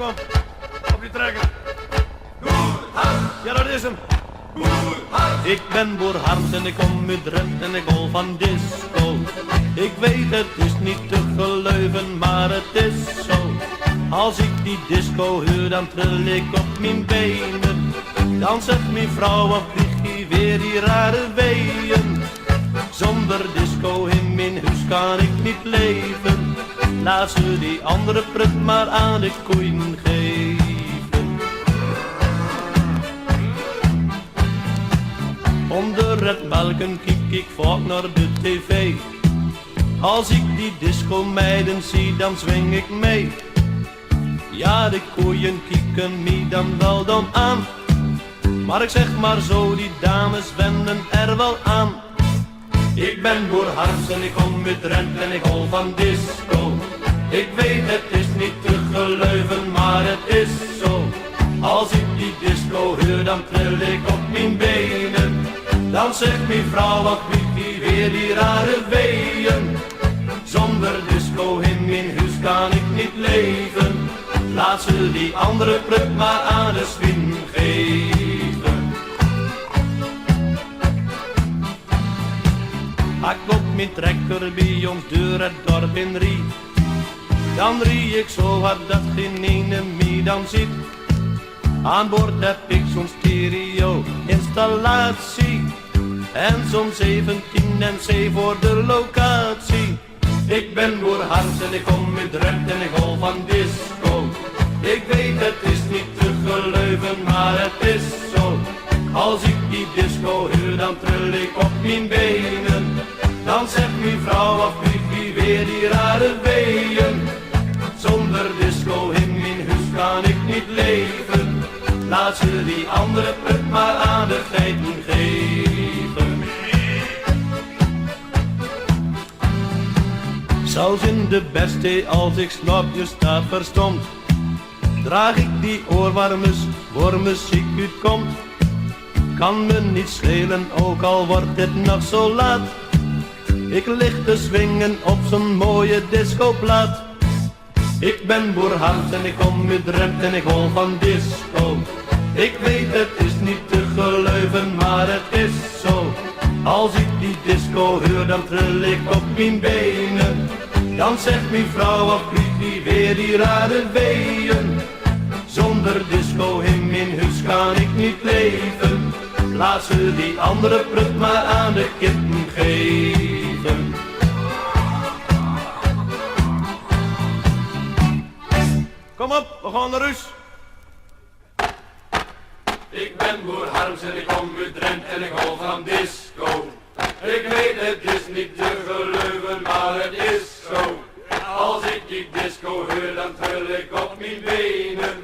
kom. Op je trekken. Ja, dat is hem. Ik ben Boer Harms en ik kom uit Drenthe en ik hol van disco. Ik weet het is niet te geloven, maar het is zo. Als ik die disco huur, dan tril ik op mijn benen. Dan zegt mijn vrouw, wat vlieg je weer die rare weeën. Zonder disco in mijn huis kan ik niet leven. Laat ze die andere prut maar aan de koeien geven. Onder het melken kijk ik vaak naar de tv. Als ik die disco meiden zie, dan zwing ik mee. Ja, de koeien kieken me dan wel dom aan. Maar ik zeg maar zo, die dames wenden er wel aan. Ik ben Boer Harms en ik kom uit Drenthe en ik hol van disco. Ik weet het is niet te geloven, maar het is zo. Als ik die disco huur, dan tril ik op mijn benen. Dan zegt mijn vrouw, wat vliegt die weer die rare weeën. Zonder disco in mijn huis kan ik niet leven. Laat ze die andere prut maar aan de swing geven. Ik op mijn trekker bij ons deur het dorp in Rie. Dan rie ik zo hard dat geen ene me dan ziet. Aan boord heb ik zo'n stereo installatie. En zo'n 17 NC voor de locatie. Ik ben Boer Harms en ik kom uit Drenthe en ik hol van disco. Ik weet het is niet te geloven, maar het is zo. Als ik die disco huur, dan tril ik op mijn benen. Dan zegt mijn vrouw, wat vliegt die weer die rare weeën. Zonder disco in mijn huis kan ik niet leven. Laat ze die andere put maar aan de geiten geven. Zelfs in de beste, als ik slapje sta verstomd, draag ik die oorwarmes voor muziek uitkomt. Kan me niet schelen, ook al wordt het nog zo laat. Ik lig te swingen op zo'n mooie discoplaat. Ik ben Boer Harms en ik kom uit Drenthe en ik hol van disco. Ik weet het is niet te geloven, maar het is zo. Als ik die disco huur, dan tril ik op mijn benen. Dan zegt mijn vrouw, wat vliegt die weer die rare weeën. Zonder disco in mijn huis kan ik niet leven. Laat ze die andere prut maar aan de kippen geven. Kom op, we gaan naar huis. Ik ben Boer Harms en ik kom uit Drenthe en ik hol van disco. Ik weet het is niet te geloven, maar het is zo. Als ik die disco huur, dan tril ik op mijn benen.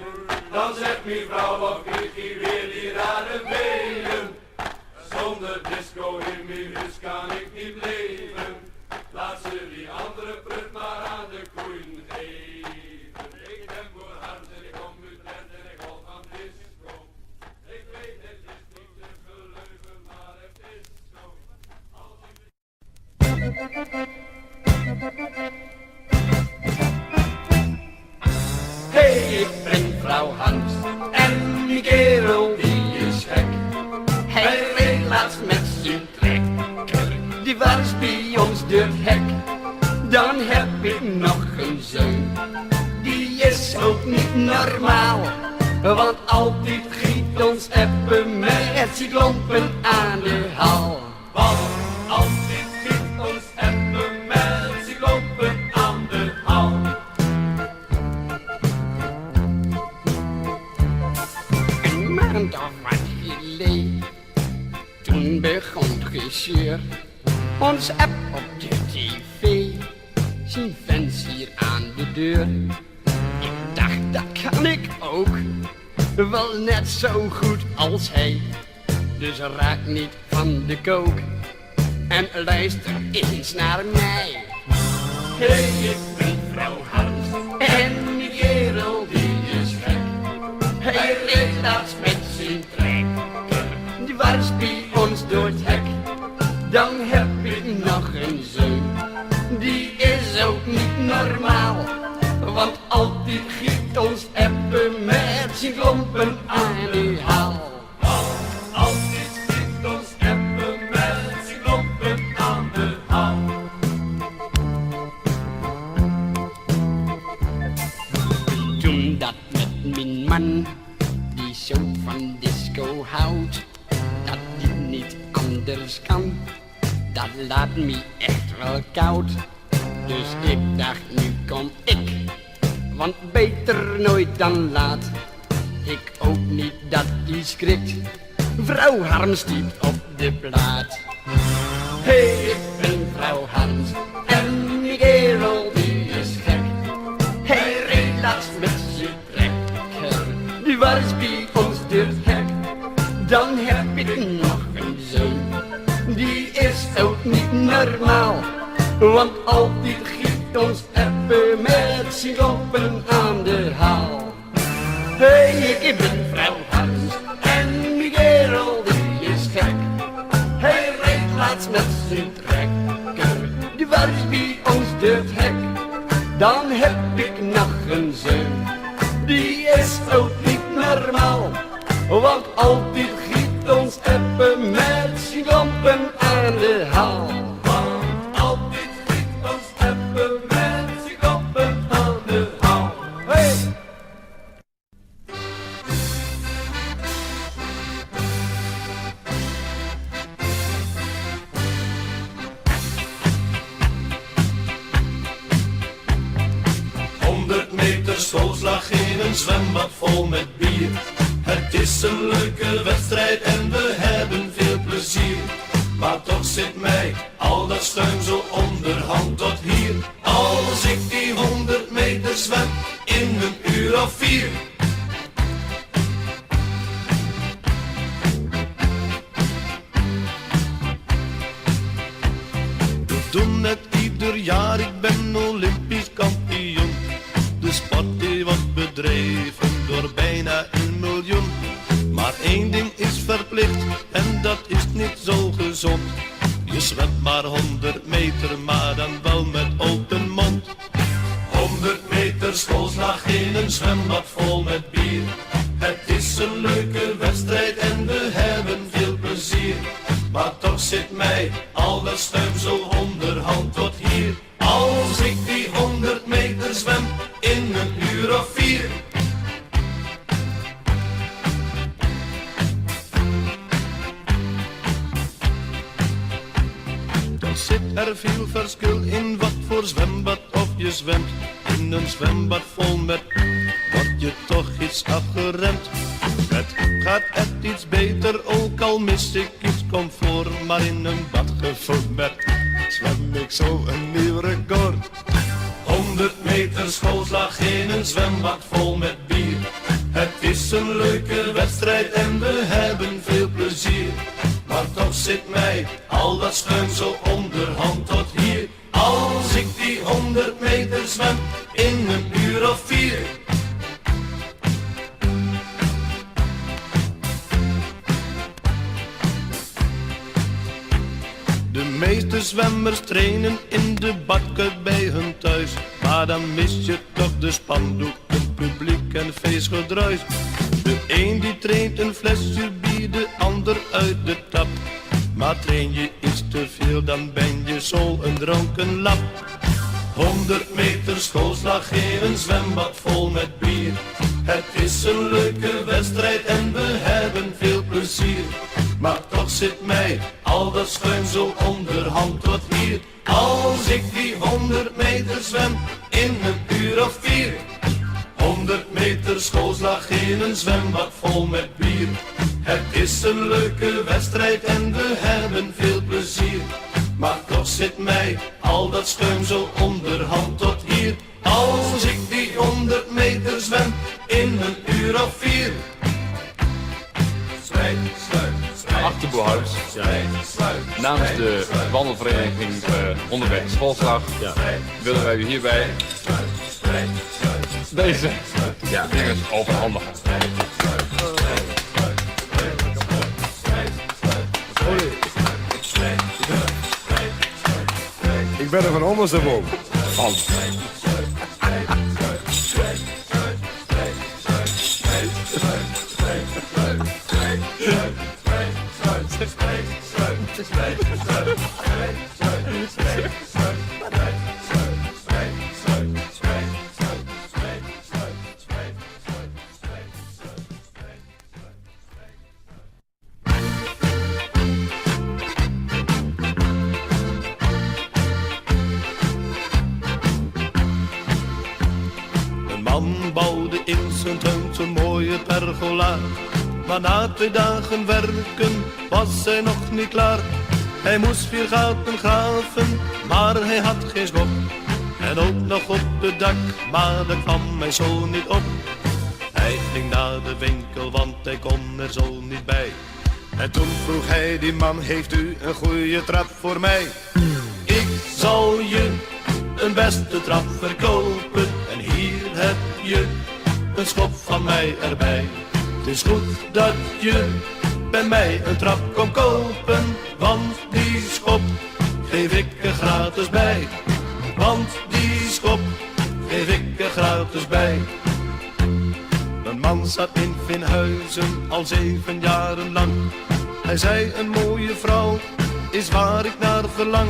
Dan zegt mijn vrouw, wat vliegt hier weer die rare weeën. Zonder disco in mijn huis kan ik niet leven. Laat ze die andere prut maar aan de koeien geven. Ik ben Boer Harms en ik kom uit Drenthe en ik hol van disco. Ik weet het is niet te geloven, maar het is zo. Als ik... Hey, ik ben vrouw Harms en die kerel die is gek. Hij reed laatst met zijn trekker, die was bij ons door het hek. Dan heb ik nog een zoon, die is ook niet normaal. Want altijd giet ons even met cyclopen aan de hal. Want altijd giet ons even met cyclopen aan de hal. Een maand of wat geleden, toen begon het gezeur. Ons app op de tv, zien fans hier aan de deur. Ik dacht, dat kan ik ook, wel net zo goed als hij. Dus raak niet van de kook en luister eens naar mij. Hey, ik ben vrouw Harms en die kerel die is gek. Hij reed laatst met zijn trekker, die was bij ons door het hek. Dan heb ik nog een zoon, die is ook niet normaal. Want altijd giet ons appen dat laat me echt wel koud. Dus ik dacht, nu kom ik, want beter nooit dan laat. Ik ook niet dat die schrikt, vrouw Harms stiet op de plaat. Hey, ik ben vrouw Harms en die kerel die is gek. Hij reed laatst met zijn trekker, die was bij ons de hek. Dan heb ik nog een zoon, die is ook niet normaal, want altijd giet ons even met zijn koppen aan de haal. Hey, ik ben vrouw Harms en die kerel die is gek. Hij reed laatst met zijn trekker, die was bij ons de hek. Dan heb ik nog een zoon, die is ook niet normaal, want altijd giet ons even met zijn koppen aan de haal. Want altijd giet ons even met zijn koppen aan de haal. Hey! Schoolslag in een zwembad vol met bier. Het is een leuke wedstrijd en we hebben veel plezier. Maar toch zit mij al dat schuim zo onderhand tot hier. Als ik die 100 meter zwem in een uur of 4. We doen het ieder jaar, ik ben Olympisch kampioen. De sport die wordt bedreven door bijna 1 miljoen. Maar één ding is verplicht en dat is niet zo gezond. Je zwemt maar 100 meter, maar dan wel met open mond. 100 meter schoolslag in een zwembad vol met bier. Het is een leuke wedstrijd en we hebben veel plezier. Maar toch zit mij al dat schuim zo onderhand tot hier. Als ik die 100 meter zwem in een uur of 4. Dan zit er veel verschil in wat voor zwembad of je zwemt. In een zwembad vol met word je toch iets afgeremd. Het gaat echt iets beter, ook al mis ik iets comfort. Maar in een bad gevuld met zwem ik zo een nieuw record. 100 meter schoolslag in een zwembad vol met bier. Het is een leuke wedstrijd en we hebben veel plezier. Maar toch zit mij al dat schuim zo onderhand tot hier. Als ik die 100 meter zwem in een uur of 4. De meeste zwemmers trainen in de badkuip bij hun thuis. Maar dan mis je toch de spandoek, het publiek en feestgedruis. De een die traint een flesje bier, de ander uit de tap. Maar train je iets te veel, dan ben je zo een dronken lap. 100 meter schoolslag in een zwembad vol met bier. Het is een leuke wedstrijd en we hebben veel plezier. Maar toch zit mij al dat schuim zo onderhand tot hier. Als ik die 100 meter zwem in een uur of 4. 100 meter schoolslag in een zwembad vol met bier. Het is een leuke wedstrijd en we hebben veel plezier. Maar toch zit mij al dat schuim zo onderhand tot hier. Als ik die 100 meter zwem in een uur of 4. Achterbohuis. Namens de wandelvereniging Onderweg Schoolslag willen wij u hierbij deze dingen overhandigen. Ik ben er van ondersteboven. Van. scholaar. Maar na 2 dagen werken was hij nog niet klaar. Hij moest 4 gaten graven, maar hij had geen schop. En ook nog op het dak, maar dat kwam mij zo niet op. Hij ging naar de winkel, want hij kon er zo niet bij. En toen vroeg hij die man, heeft u een goede trap voor mij? Ik zal je een beste trap verkopen. En hier heb je een schop van mij erbij. Het is goed dat je bij mij een trap komt kopen. Want die schop geef ik er gratis bij. Want die schop geef ik er gratis bij. Een man zat in Vinhuizen al 7 jaren lang. Hij zei een mooie vrouw is waar ik naar verlang.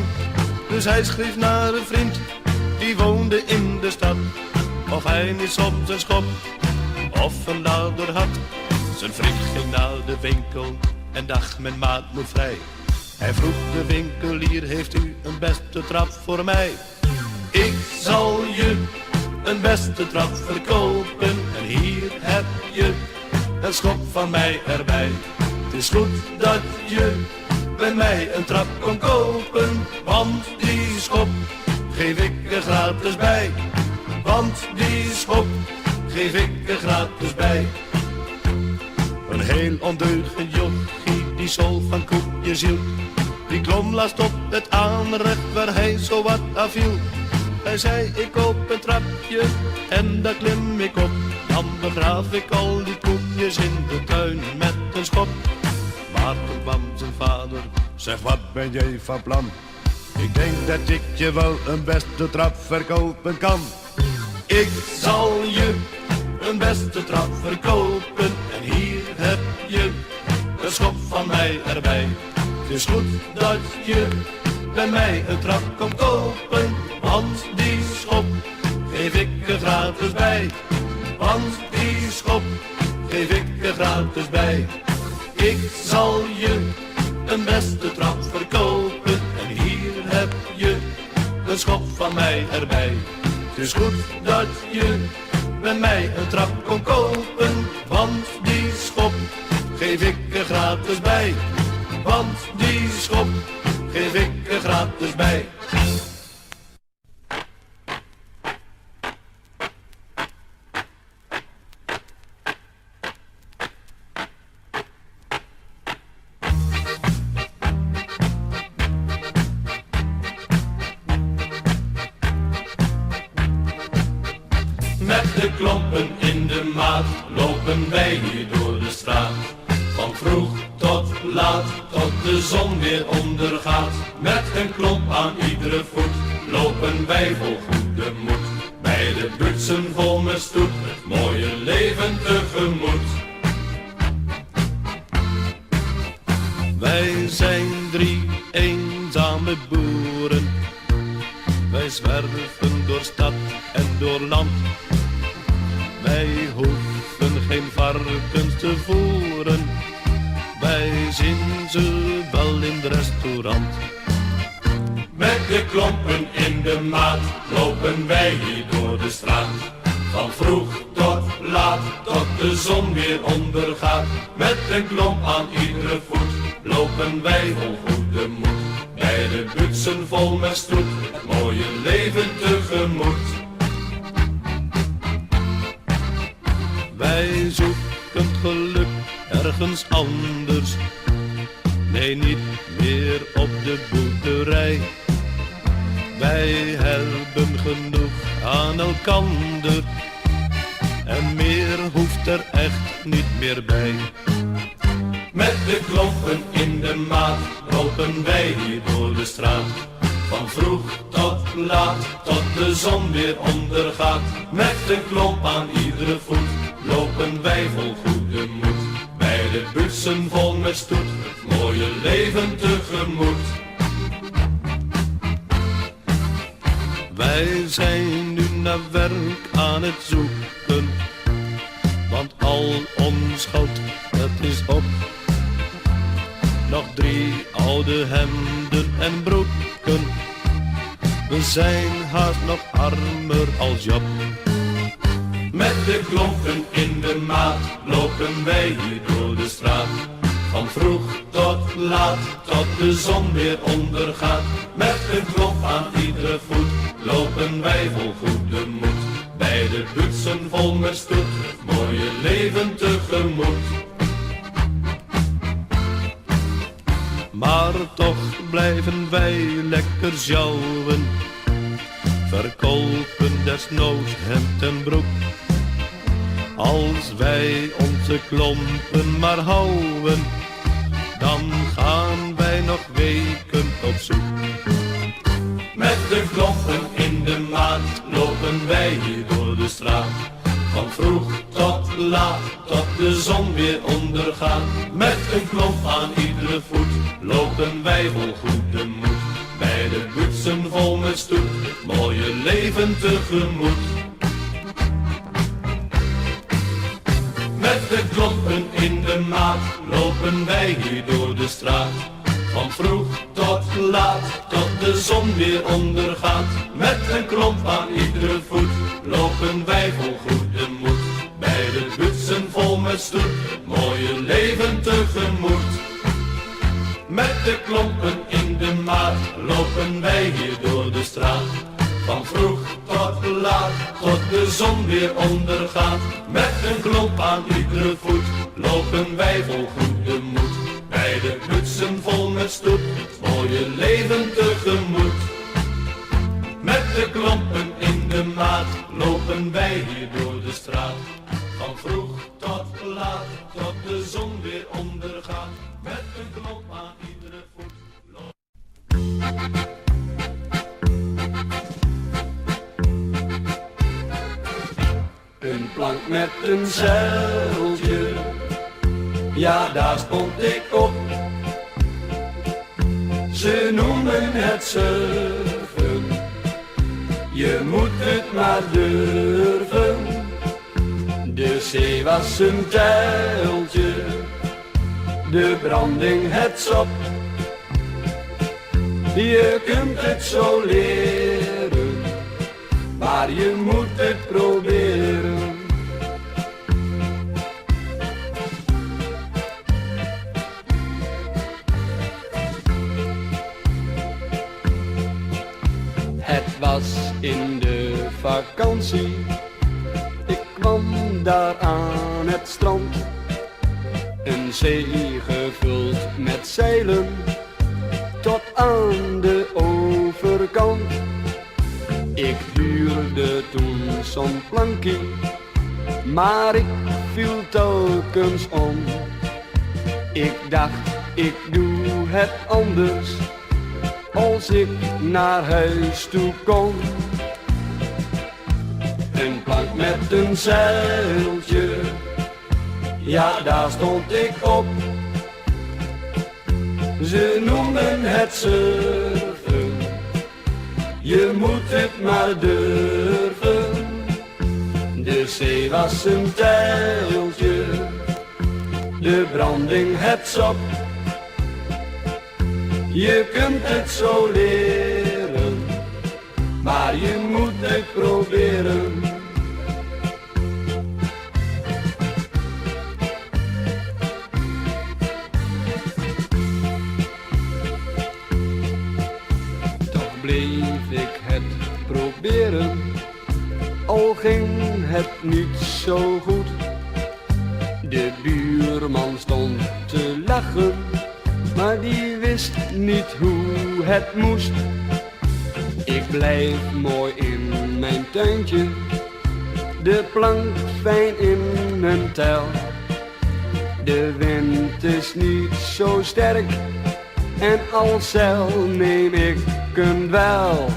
Dus hij schreef naar een vriend die woonde in de stad. Of hij niets op zijn schop of een ladder had. Zijn vriend ging naar de winkel en dacht mijn maat moet vrij. Hij vroeg de winkelier, heeft u een beste trap voor mij? Ik zal je een beste trap verkopen. En hier heb je een schop van mij erbij. Het is goed dat je bij mij een trap kon kopen. Want die schop geef ik er gratis bij. Want die schop geef ik er gratis bij. Een heel ondeugend jochie die zo van koekjes hield. Die klom laatst op het aanrecht waar hij zo wat afviel. Hij zei ik koop een trapje en daar klim ik op. Dan begraaf ik al die koekjes in de tuin met een schop. Maar toen kwam zijn vader, zeg wat ben jij van plan? Ik denk dat ik je wel een beste trap verkopen kan. Ik zal je een beste trap verkopen. En hier heb je een schop van mij erbij. Het is goed dat je bij mij een trap komt kopen. Want die schop geef ik er gratis bij. Want die schop geef ik er gratis bij. Ik zal je een beste trap verkopen. En hier heb je een schop van mij erbij. Het is goed dat je bij mij een trap kon kopen. Want die schop geef ik er gratis bij. Want die schop geef ik er gratis bij. Met de klompen in de maat lopen wij hier door de straat. Van vroeg tot laat, tot de zon weer ondergaat. Met een klomp aan iedere voet lopen wij vol goede moed. Bij de butsen vol met stoet, het mooie leven tegemoet. Wij zijn 3 eenzame boeren. Wij zwerven door stad en door land. Wij hoeven geen varkens te voeren. Wij zien ze wel in het restaurant. Met de klompen in de maat lopen wij hier door de straat. Van vroeg tot laat, tot de zon weer ondergaat. Met een klomp aan iedere voet lopen wij vol goede moed. Bij de butsen vol met stoet, het mooie leven tegemoet. Wij zoeken geluk ergens anders. Nee, niet meer op de boerderij. Wij hebben genoeg aan elkander. En meer hoeft er echt niet meer bij. Met de klompen in de maat lopen wij hier door de straat. Van vroeg tot laat, tot de zon weer ondergaat. Met een klomp aan iedere voet lopen wij vol goede moed. Bij de butsen vol met stoet, het mooie leven tegemoet. Wij zijn nu naar werk aan het zoeken, want al ons geld, het is op. Nog 3 oude hemden en broeken, we zijn haast nog armer als Job. Met de klompen in de maat lopen wij hier door de straat. Van vroeg tot laat, tot de zon weer ondergaat. Met een klomp aan iedere voet lopen wij vol goede moed. Bij de butsen vol met stoet, het mooie leven tegemoet. Maar toch blijven wij lekker sjouwen, verkopen desnoods hemd en broek. Als wij onze klompen maar houden, dan gaan wij nog weken op zoek. Met de klompen in de maat lopen wij hier door de straat. Van vroeg tot laat, tot de zon weer ondergaat. Met een klomp aan iedere voet lopen wij vol goede moed. Bij de butsen vol met stoet, het mooie leven tegemoet. Met de klompen in de maat lopen wij hier door de straat. Van vroeg tot laat, tot de zon weer ondergaat. Met een klomp aan iedere voet lopen wij vol goede moed. Bij de butsen vol met stoet, het mooie leven tegemoet. Met de klompen in de maat lopen wij hier door de straat. Van vroeg tot laat, tot de zon weer ondergaat. Met een klomp aan iedere voet lopen wij vol goede moed. Bij de butsen vol met stoet, het mooie leven tegemoet. Met de klompen in de maat lopen wij hier door de straat. Van vroeg tot laat, tot de zon weer ondergaat. Met een klomp aan iedere voet. Een plank met een zeiltje, ja daar stond ik op. Ze noemen het surfen, je moet het maar durven. De zee was een tijltje, de branding het sop. Je kunt het zo leren, maar je moet het proberen. Het was in de vakantie, ik kwam daar aan het strand. Een zee gevuld met zeilen, tot aan de overkant. Ik huurde toen zo'n plankie, maar ik viel telkens om. Ik dacht, ik doe het anders, als ik naar huis toe kom. Een plank met een zeiltje, ja daar stond ik op. Ze noemen het surfen, je moet het maar durven. De zee was een tijltje, de branding het sop. Je kunt het zo leren, maar je moet het proberen. Toch bleef ik het proberen, al ging het niet zo goed. De buurman stond te lachen, maar die wist niet hoe het moest. Ik blijf mooi in mijn tuintje, de plank fijn in mijn touw. De wind is niet zo sterk, en als zeil neem ik hem wel.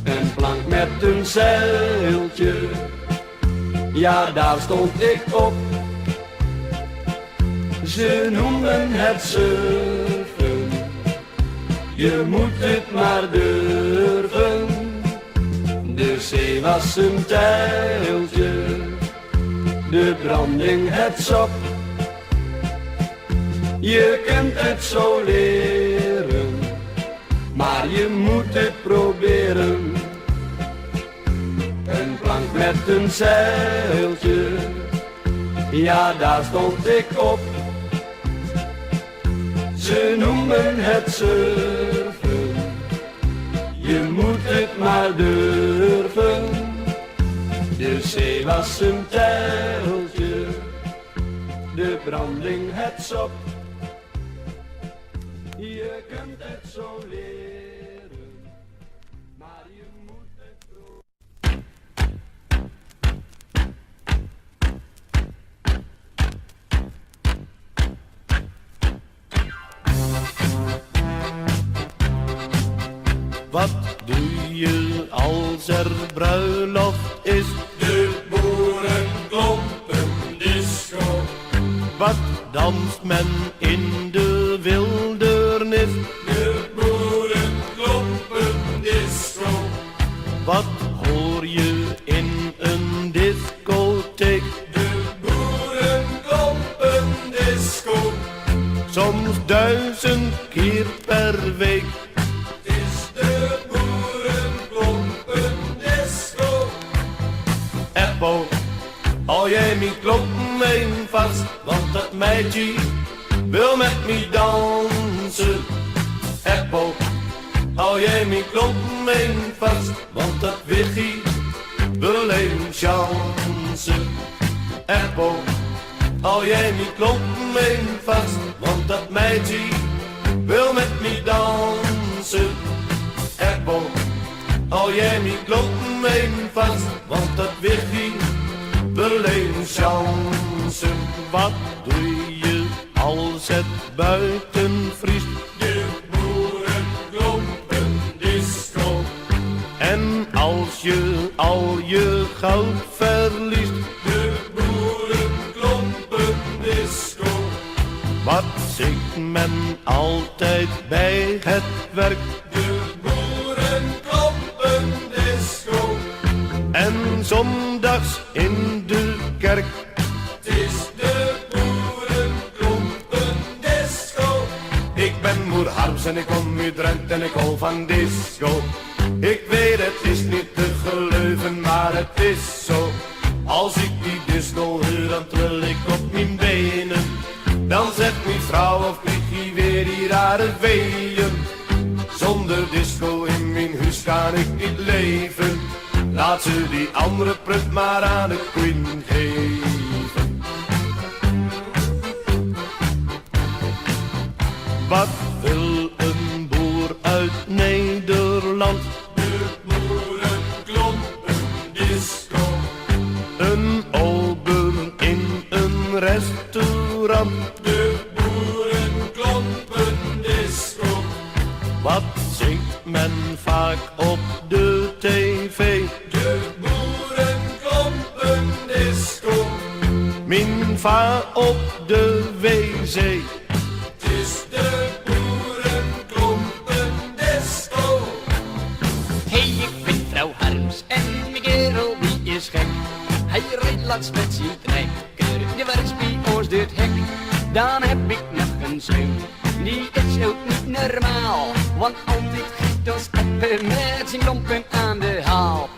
Een plank met een zeiltje, ja daar stond ik op. Ze noemen het surfen, je moet het maar durven. De zee was een tijltje, de branding het sop. Je kunt het zo leren, maar je moet het proberen. Een plank met met een zeiltje, ja daar stond ik op. Ze noemen het surfen, je moet het maar durven. De zee was een tijltje, de branding het sop. Je kunt het zo leren, maar je moet het pro. Wat doe je als er bruiloft is? De boerenklompen-disco. Wat danst men in de wildernis? De boerenklompen-disco. Wat hoor je in een discotheek? De boerenklompen-disco. Soms 1000 keer per week. Het is de boerenklompen-disco. Eppo, hou jij mijn klompen vast, want dat meidje wil met me dansen. Eppo, hou jij mijn klompen vast, want dat wiggie wil even chansen. Eppo, hou jij mijn klompen vast, want dat meidje wil met me dansen. Eppo, hou jij mijn klompen vast, want dat wiggie wil even chansen. Wat doe je als het buiten vriest? De boerenklompen-disco. En als je al je goud verliest? De boerenklompen-disco. Wat zingt men altijd bij het werk? De boerenklompen-disco. En zondags in de kerk? Het is de boerenklompen-disco. Ik ben moer Harms en ik kom uit Drenthe en ik hou van disco. Ik weet het is niet te geloven, maar het is zo. Als ik die disco hoor, dan tril ik op mijn benen. Dan zegt mijn vrouw of krijg je weer die rare weeën. Zonder disco in mijn huis kan ik niet leven. Laat ze die andere prut maar aan de queen geven. Wat wil een boer uit Nederland? De boerenklompen-disco. Een ober in een restaurant. De boerenklompen-disco. Wat zingt men vaak op de tv? De boerenklompen-disco. Min va op de wc. Het is de boerenklompen-disco. Hey, ik ben vrouw Harms en mijn kerel die is gek. Hij rijdt laatst met zijn trekker, die werkt bij ons door het hek. Dan heb ik nog een zoon, die is ook niet normaal. Want altijd giet ons appen met zijn klompen aan de haal.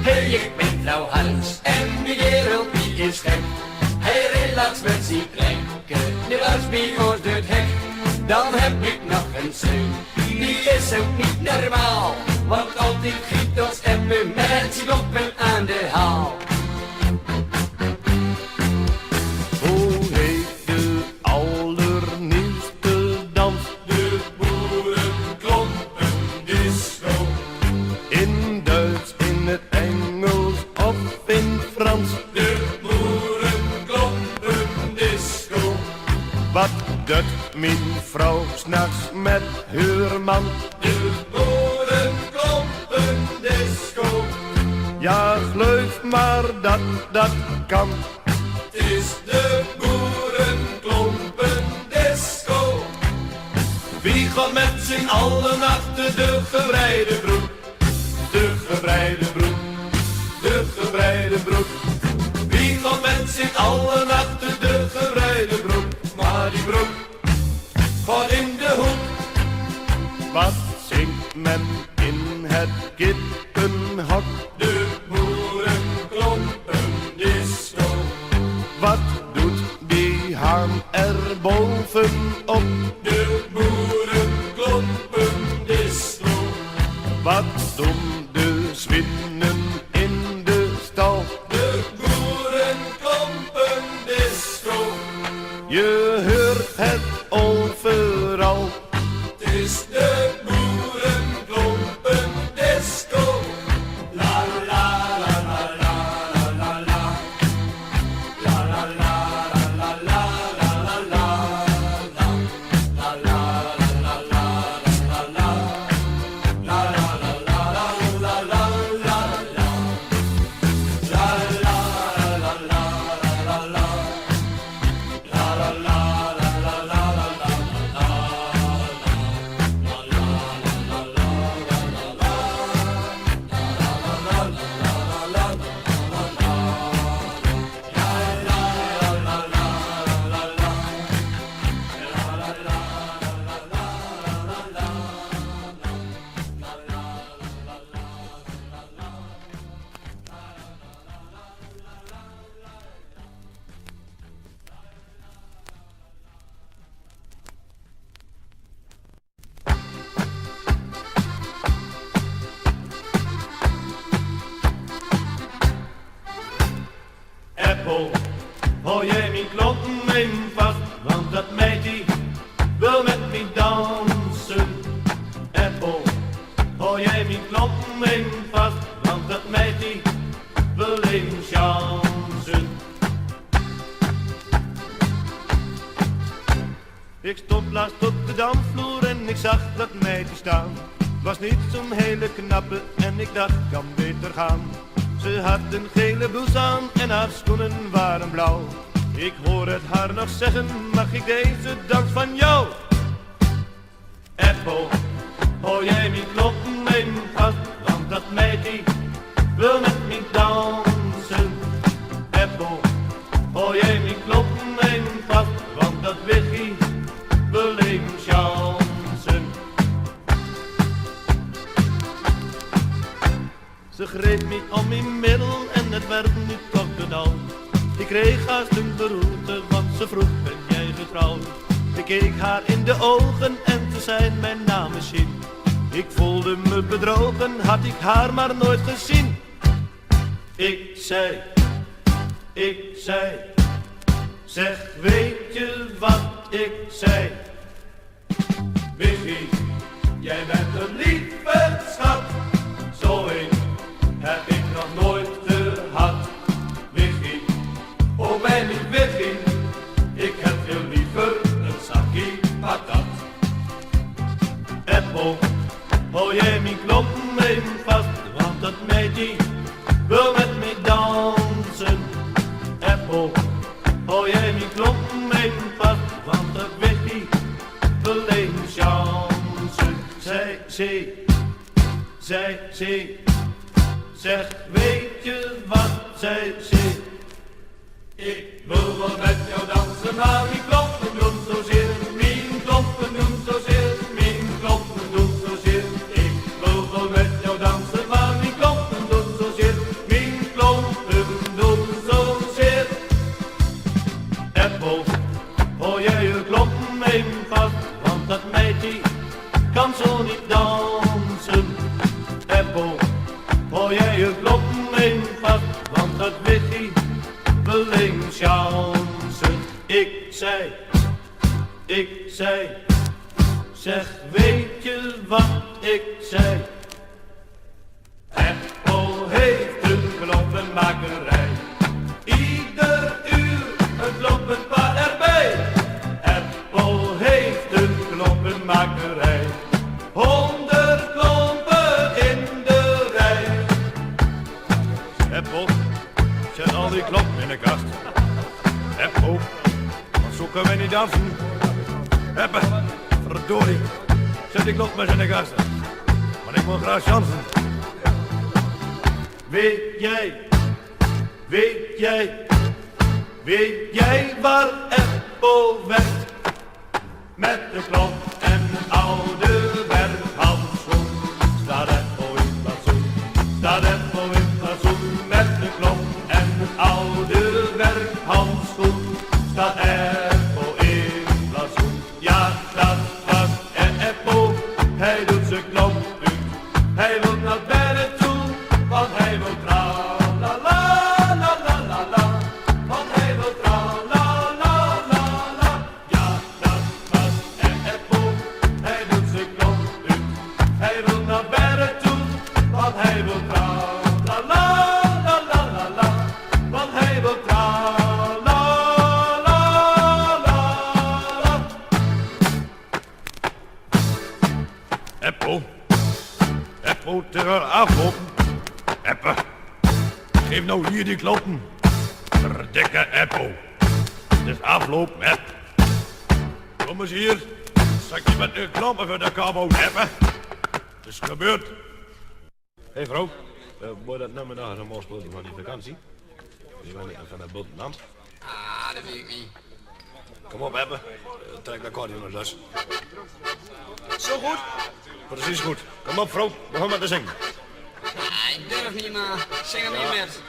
Hey, ik ben vrouw Harms en mijn kerel die is gek. Hij reed laatst met zijn trekker, die was bij ons door het hek. Dan heb ik nog een zoon, die is ook niet normaal. Want altijd giet ons appen met zijn klompen aan de haal. Hoe heet de allernieuwste dans? De boerenklompen-disco. In Duits, in het Engels of in Frans? De boerenklompen-disco. Wat doet mijn vrouw s'nachts met haar man? De boerenklompen-disco. Ja, geloof maar dat dat kan. Het is de boerenklompen-disco. Wie gaat met z'n allen achter de gebreide broek? De gebreide broek, de gebreide broek. Wie gaat met z'n allen achter de gebreide broek? Maar die broek gaat in de hoek. Wat zingt men in het kippenhok. De boerenklompen-disco. Wat doet die haan er bovenop? De boerenklompen-disco. Wat doen de zwinnen in de stal? De boerenklompen-disco. Je hoort het overal. Het is de boerenklompen-disco. La la la la la la la. La la la la la la la la. La la la la la la. La la la la la la la la. La la la la la la. La la la la la la la. Apple, hou jij mijn kloppen in vast, want dat meidje wil met me dansen. Apple, hou jij mijn kloppen in vast, want dat meidje wil even chansen. Ik stond laatst op de dansvloer en ik zag dat meidje staan. Was niet zo'n hele knappe en ik dacht kan beter gaan. Ze had een gele blouse aan en haar schoenen waren blauw. Ik hoor het haar nog zeggen, mag ik deze dans van jou? Apple, hou jij mijn kloppen in vast, want dat meidje wil met me dansen. Apple, hou jij mijn kloppen in vast, want dat wichtje wil even chansen. Ze greep me om mijn middel en het werd nu toch gedaan. Ik kreeg haast een beroerte, want ze vroeg, ben jij getrouwd? Ik keek haar in de ogen en ze zei mijn naam misschien. Ik voelde me bedrogen, had ik haar maar nooit gezien. Ik zei, zeg weet je wat ik zei? Wiggy, jij bent een lieve schat, zo een heb ik nog nooit gehad. Wiggy, oh mijn lief Wiggy, ik heb veel liever een zakje patat. Apple, hou jij mijn kloppen even vast, want dat meidje wil met me dansen. Apple, hou jij mijn kloppen even vast, want dat Wiggy wil even chansen. Zij, zeg weet je wat zij zei? Ik wil wel met jou dansen, maar mijn kloppen doen zozeer. Mijn kloppen doen zozeer, mijn kloppen doen zozeer. Ik wil wel met jou dansen, maar mijn kloppen doen zozeer. Mijn kloppen doen zozeer. Apple, hou jij je kloppen even vast, want dat meidje kan zo niet dansen. Apple, hou jij je kloppen even vast, want dat wichtje wil even chansen. Ik zei, zeg weet je wat ik zei? Apple heeft een kloppenmakerij, ieder uur een kloppenpaar erbij. Apple heeft een kloppenmakerij, 100 klompen in de rij. Apple, zet al die kloppen in de kast. Apple, want zo kunnen wij niet dansen. Apple, verdorie, zet die kloppen in de kast. Want ik wil graag chansen. Weet jij waar Apple werkt? Met de klok en een oude werkhandschoen staat Apple in Eppo tegen aflopen. Eppe. Geef nou hier die kloten. Verdikke Eppo. Het is afloop, Epp. Kom eens hier. Zeg je met de klampen voor de kabo, Eppe. Het is gebeurd. Hé vrouw, moet dat nummer nog eens een mooi spelen van die vakantie? Die ben ik van het Bottenam. Ah, dat weet ik niet. Kom op, Eppe. Trek de accordeon nog los. Zo goed? Precies goed. Kom op, vrouw. Begon met te zingen. Ah, ik durf niet, maar zing hem niet met.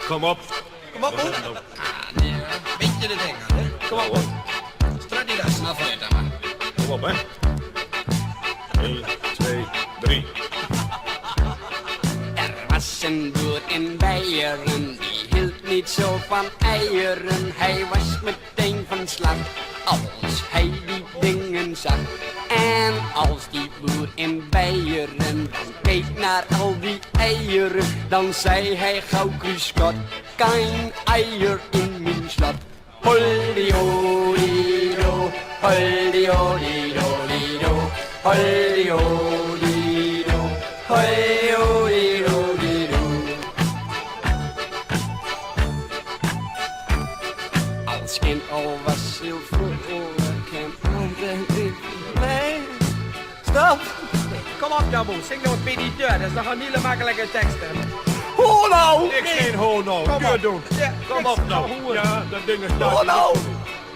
Kom op. Kom op, hoor. Ah, nee, Weet je de ding aan, hè? Kom op, hoor. Strak die das. nou vooruit dan maar. Kom op, hè. 1, 2, 3. Er was een boer in Beieren, die hield niet zo van eieren. Hij was meteen van slag, als hij die dingen zag. En als die boer in Beieren keek naar al die eieren, dan zei hij gauw kruiskot, kein eier in mijn slot. Holdi-holido, holdi-holido-lido, holdi-holido, holdi-holido-lido. Als kind al was heel vrolijk en altijd Nee. Stop. Kom op, Jabo. Zing nou een pediteur. Dat is nog een hele makkelijke tekst, hè. Ho nou! Ik geen ho nou. Kom Keur op. doen. Ja, Kom op nou. Ja, dat ding is Ho nou!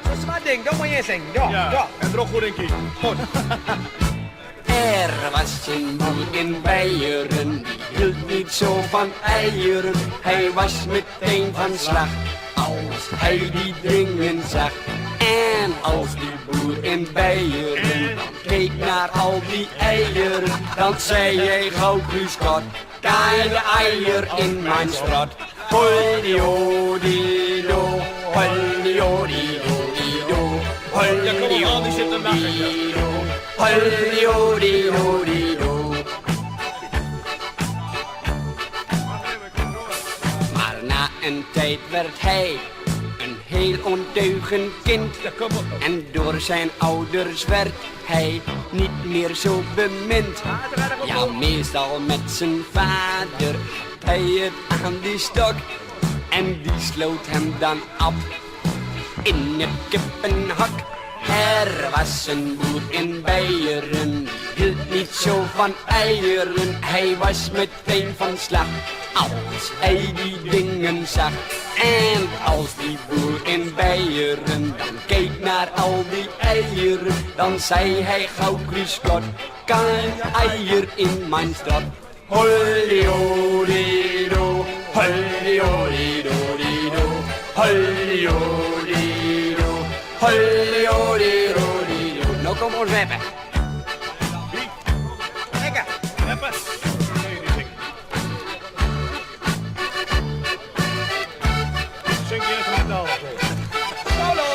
Dat is wat ding. Dat moet je zingen. Ja, Ja, ja. en er ook goed in kie. Goed. Er was een boer in Beieren, die hield niet zo van eieren. Hij was meteen van slag, als hij die dingen zag. En als die boer in Beieren keek naar al die eieren, dan zei hij gauw kruiskot, keine eier in mijn strot. Holdi-hodido, holdi-hodido-dido, holdi-hodido, holdi-hodido-dido. Maar na een tijd werd hij een heel ondeugend kind. En door zijn ouders werd hij niet meer zo bemind. Ja, meestal met zijn vader had hij het aan die stok. En die sloot hem dan op in het kippenhok. Er was een boer in Beieren, die hield niet zo van eieren. Hij was meteen van slag, als hij die dingen zag. En als die boer in Beieren dan keek naar al die eieren, dan zei hij gauw kruiskot, kein eier in mijn strot. Holdi-holido, holdi-holido-dido, holdi-holido, holdi-holido-dido. Nou kom ons hebben. Lekker. Eppe. Zing je even met al. Solo.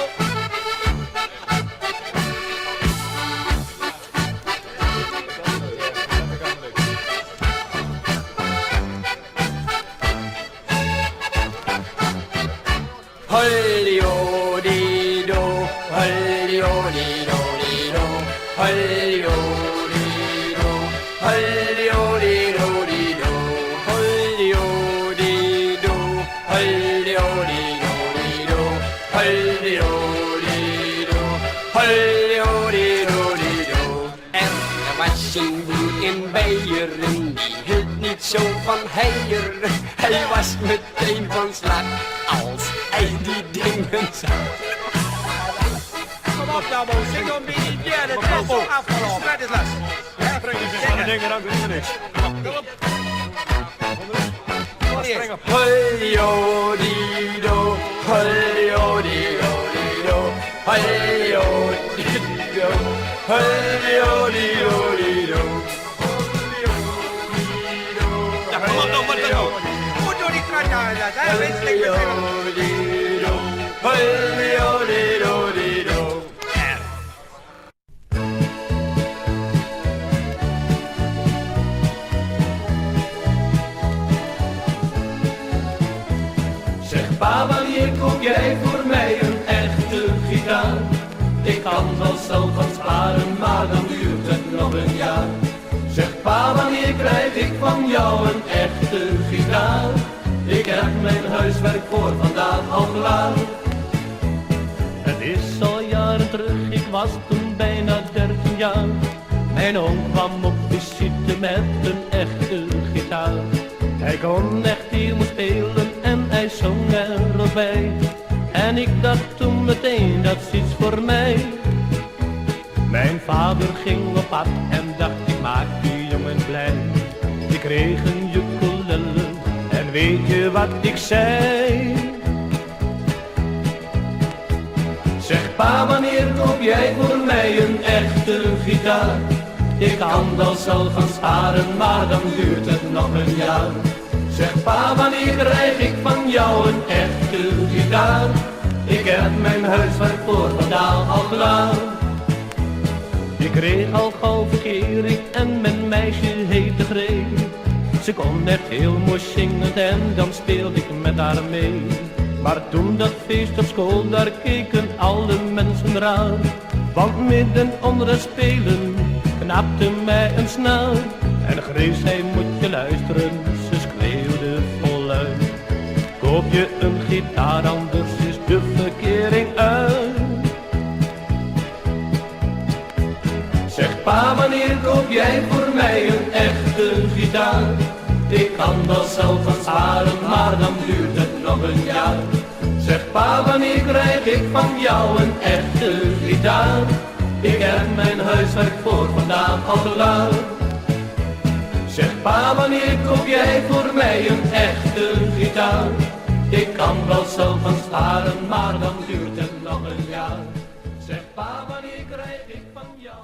Holdi-hodido, holdi-hodido-dido, holdi-hodido, holdi-hodido-dido, holdi-hodido, holdi-hodido-dido, holdi-hodido, holdi-hodido-dido. Er was een boer in Beieren, die hield niet zo van heieren. Hij was meteen van slag, als hij die dingen zag. Kom op, Jabo. Zing nou een pediteur. Dat is zo afgelopen. Dat is los. Ja, breng eens aan de dingen, dan doen we niks. Kom op. Holdi-hodido, holdi-hodido-dido, holdi-hodido, holdi-hodido-dido. Ja, kom op nou, wat dan ook. Goed door die krat aan. Hè? Wenselijk met Holdi-hodido, holdi-hodido-dido. Zeg pa, wanneer koop jij voor mij een echte gitaar? Ik kan wel snel gaan sparen, maar dan duurt het nog een jaar. Zeg pa, wanneer krijg ik van huiswerk voor vandaag al klaar. Het is al jaren terug, ik was toen bijna 13 jaar. Mijn oom kwam op visite met een echte gitaar. Hij kon echt heel mooi spelen en hij zong er ook bij. En ik dacht toen meteen, dat is iets voor mij. Mijn vader ging op pad en dacht, ik maak die jongen blij. Ik kreeg een ukulele en weet je wat ik zei? Zeg pa, wanneer koop jij voor mij een echte gitaar? Ik kan wel zelf gaan sparen, maar dan duurt het nog een jaar. Zeg pa, wanneer krijg ik van jou een echte gitaar? Ik heb mijn huiswerk voor vandaag al klaar. Ik kreeg al gauw verkering en mijn meisje heette Gree. Ze kon echt heel mooi zingen en dan speelde ik met haar mee. Maar toen dat feest op school, daar keken alle mensen raar. Want midden onder het spelen knapte mij een snaar. En Gree zei, moet je luisteren, ze schreeuwde voluit. Koop je een gitaar, anders is de verkering uit. Zeg pa, wanneer koop jij voor mij een echte gitaar? Ik kan wel zelf van sparen, maar dan duurt het nog een jaar. Zeg pa, wanneer krijg ik van jou een echte gitaar? Ik heb mijn huiswerk voor vandaag al klaar. Zeg pa, wanneer koop jij voor mij een echte gitaar? Ik kan wel zelf van sparen, maar dan duurt het nog een jaar. Zeg pa, wanneer krijg ik van jou...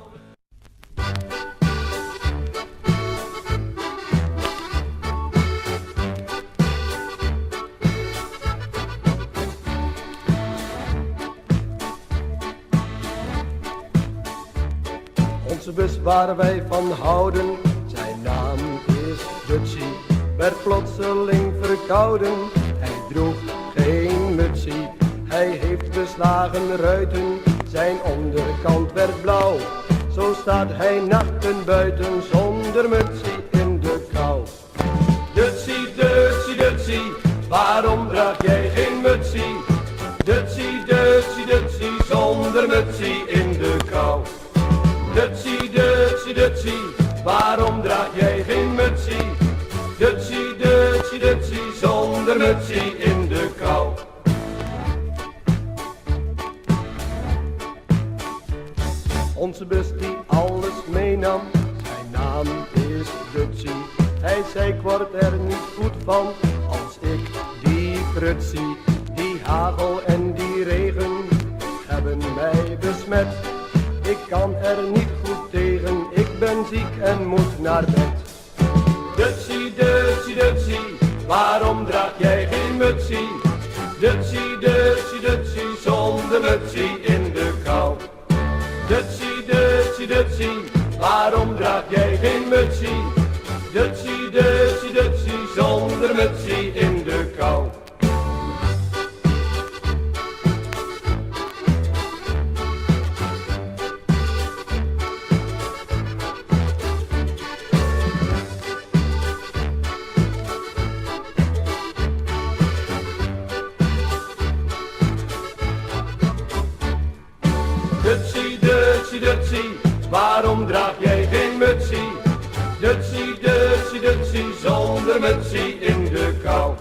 Onze bus waar wij van houden, zijn naam is Dutsie, werd plotseling verkouden. Hij droeg geen mutsie, hij heeft beslagen ruiten, zijn onderkant werd blauw. Zo staat hij nachten buiten zonder mutsie in de kou. Dutsie, Dutsie, Dutsie, waarom draag jij geen mutsie? Dutsie, Dutsie, Dutsie, zonder mutsie in de kou. Dutsie, Dutsie, Dutsie, waarom draag jij geen mutsie? Dutsie, Dutsie, Dutsie, zonder mutsie in de kou. Onze bus die alles meenam, zijn naam is Dutsie. Hij zei, ik word er niet goed van, als ik die prutsie. Die hagel en die regen hebben mij besmet. Ik kan er niet goed tegen, ik ben ziek en moet naar bed. Dutsie, Dutsie, Dutsie, waarom draag jij geen mutsie? Dutsie, Dutsie, Dutsie, zonder mutsie in de kou. Dutsie, Dutsie, Dutsie, waarom draag jij geen mutsie? Dutsie, Dutsie, Dutsie, zonder mutsie in de kou. Dutsie, Dutsie, Dutsie, waarom draag jij geen mutsie? Dutsie, Dutsie, Dutsie, zonder mutsie in de kou.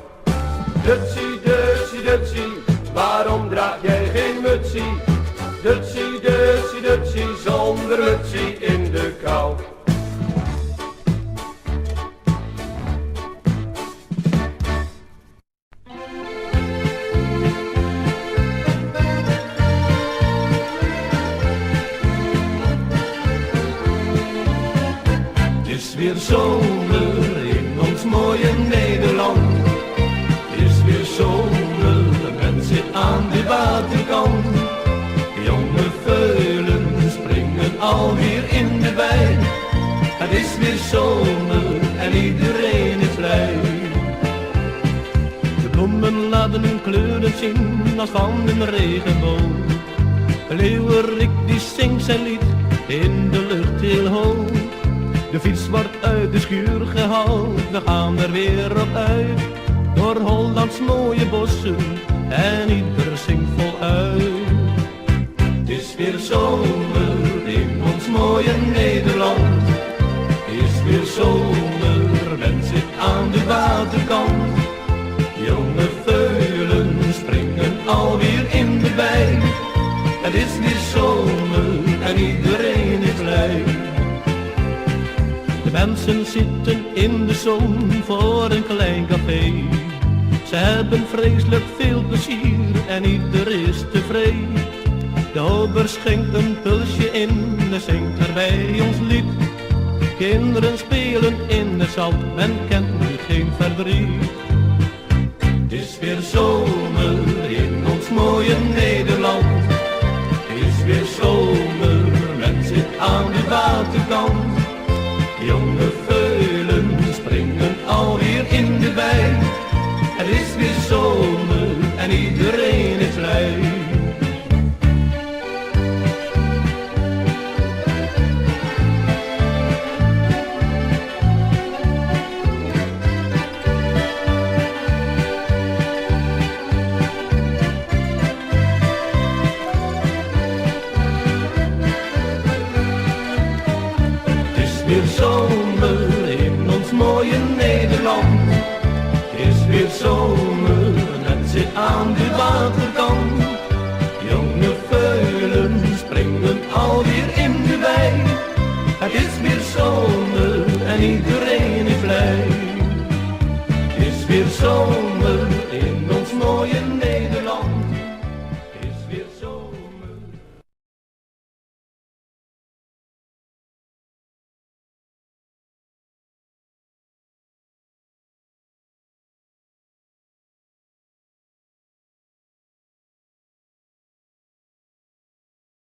Dutsie, Dutsie, Dutsie, waarom draag jij geen mutsie? Dutsie, Dutsie, Dutsie, zonder mutsie in de kou. Weer zomer in ons mooie Nederland. Is weer zomer, men zit aan de waterkant. Jonge veulen springen alweer in de wei. Het is weer zomer en iedereen is blij. De bloemen laten hun kleuren zien als van een regenboog. De leeuwerik die zingt zijn lied in de lucht heel hoog. De fiets wordt uit de schuur gehaald, we gaan er weer op uit. Door door Hollands mooie bossen en ieder zingt voluit. Het is weer zomer in ons mooie Nederland. Het is weer zomer, men zit aan de waterkant. Jonge veulen springen alweer in de wei. Het is weer zomer en iedereen is blij. De mensen zitten in de zon voor een klein café. Ze hebben vreselijk veel plezier en ieder is tevreden. De ober schenkt een pulsje in en zingt erbij ons lied. Kinderen spelen in het zand, men kent nu geen verdriet. Het is weer zomer in ons mooie Nederland. Het is weer zomer, men zit aan de waterkant. Jonge veulen springen alweer in de wei. Het is weer zomer en iedereen is blij. Weer zomer in ons mooie Nederland. Het is weer zomer, net zit aan de waterkant. Jonge veulen springen alweer in de wei. Het is weer zomer en iedereen is blij. Het is weer zomer in ons mooie Nederland.